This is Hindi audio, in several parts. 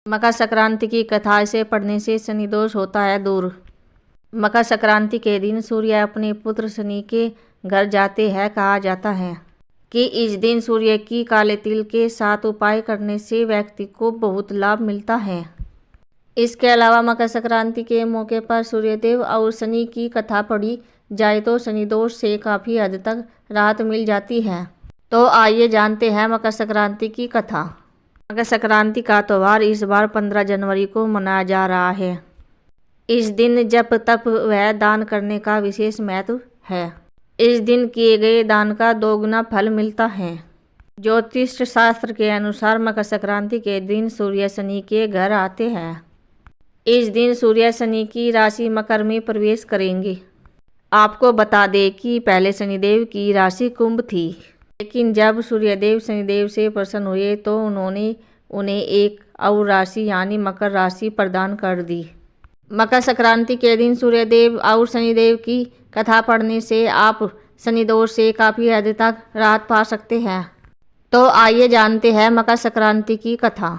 मकर संक्रांति की कथा, इसे पढ़ने से शनि दोष होता है दूर। मकर संक्रांति के दिन सूर्य अपने पुत्र शनि के घर जाते हैं। कहा जाता है कि इस दिन सूर्य की काले तिल के साथ उपाय करने से व्यक्ति को बहुत लाभ मिलता है। इसके अलावा मकर संक्रांति के मौके पर सूर्यदेव और शनि की कथा पढ़ी जाए तो शनि दोष से काफ़ी हद तक राहत मिल जाती है। तो आइए जानते हैं मकर संक्रांति की कथा। मकर संक्रांति का त्यौहार इस बार 15 जनवरी को मनाया जा रहा है। इस दिन जप तप व दान करने का विशेष महत्व है। इस दिन किए गए दान का दोगुना फल मिलता है। ज्योतिष शास्त्र के अनुसार मकर संक्रांति के दिन सूर्य शनि के घर आते हैं। इस दिन सूर्य शनि की राशि मकर में प्रवेश करेंगे। आपको बता दें कि पहले शनिदेव की राशि कुंभ थी, लेकिन जब सूर्यदेव शनिदेव से प्रसन्न हुए तो उन्होंने उन्हें एक और राशि यानी मकर राशि प्रदान कर दी। मकर संक्रांति के दिन सूर्यदेव और शनिदेव की कथा पढ़ने से आप शनि दोष से काफ़ी हद तक राहत पा सकते हैं। तो आइए जानते हैं मकर संक्रांति की कथा।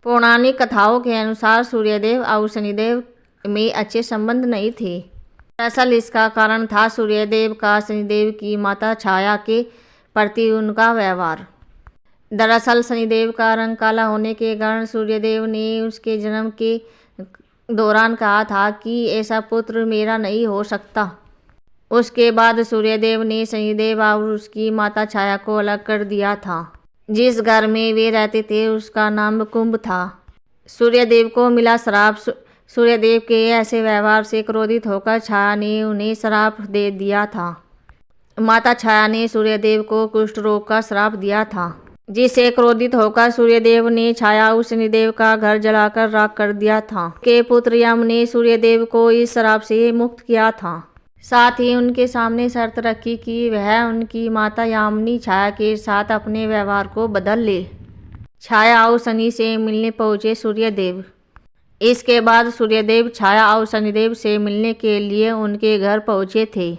पौराणिक कथाओं के अनुसार सूर्यदेव और शनिदेव में अच्छे संबंध नहीं थे। दरअसल इसका कारण था सूर्यदेव का शनिदेव की माता छाया के प्रति उनका व्यवहार। दरअसल शनिदेव का रंग काला होने के कारण सूर्यदेव ने उसके जन्म के दौरान कहा था कि ऐसा पुत्र मेरा नहीं हो सकता। उसके बाद सूर्यदेव ने शनिदेव और उसकी माता छाया को अलग कर दिया था। जिस घर में वे रहते थे उसका नाम कुंभ था। सूर्यदेव को मिला श्राप। सूर्यदेव के ऐसे व्यवहार से क्रोधित होकर छाया ने उन्हें श्राप दे दिया था। माता छाया ने सूर्यदेव को कुष्ठ रोग का श्राप दिया था, जिससे क्रोधित होकर सूर्यदेव ने छाया और शनिदेव का घर जलाकर राख कर दिया था। के पुत्र यम ने सूर्यदेव को इस श्राप से मुक्त किया था। साथ ही उनके सामने शर्त रखी कि वह उनकी माता यामिनी छाया के साथ अपने व्यवहार को बदल ले। छाया और शनि से मिलने पहुंचे सूर्यदेव। इसके बाद सूर्यदेव छाया और शनिदेव से मिलने के लिए उनके घर पहुंचे थे।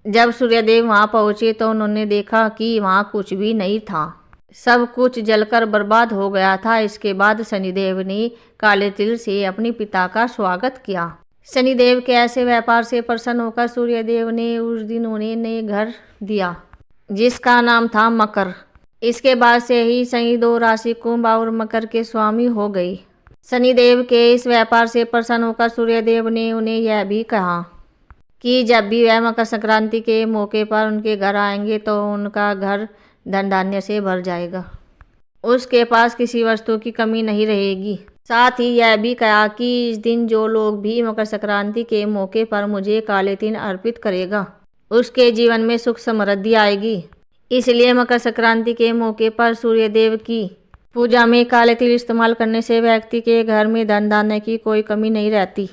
जब सूर्यदेव वहां पहुंचे तो उन्होंने देखा कि वहां कुछ भी नहीं था, सब कुछ जलकर बर्बाद हो गया था। इसके बाद शनिदेव ने काले तिल से अपने पिता का स्वागत किया। शनिदेव के ऐसे व्यापार से प्रसन्न होकर सूर्यदेव ने उस दिन उन्हें नए घर दिया, जिसका नाम था मकर। इसके बाद से ही शनि दो राशि कुंभ और मकर के स्वामी हो गए। शनिदेव के इस व्यापार से प्रसन्न होकर सूर्यदेव ने उन्हें यह भी कहा कि जब भी वह मकर संक्रांति के मौके पर उनके घर आएंगे तो उनका घर धन धान्य से भर जाएगा। उसके पास किसी वस्तु की कमी नहीं रहेगी। साथ ही यह भी कहा कि इस दिन जो लोग भी मकर संक्रांति के मौके पर मुझे काले तिल अर्पित करेगा, उसके जीवन में सुख समृद्धि आएगी। इसलिए मकर संक्रांति के मौके पर सूर्यदेव की पूजा में काले तिल इस्तेमाल करने से व्यक्ति के घर में धन धान्य की कोई कमी नहीं रहती।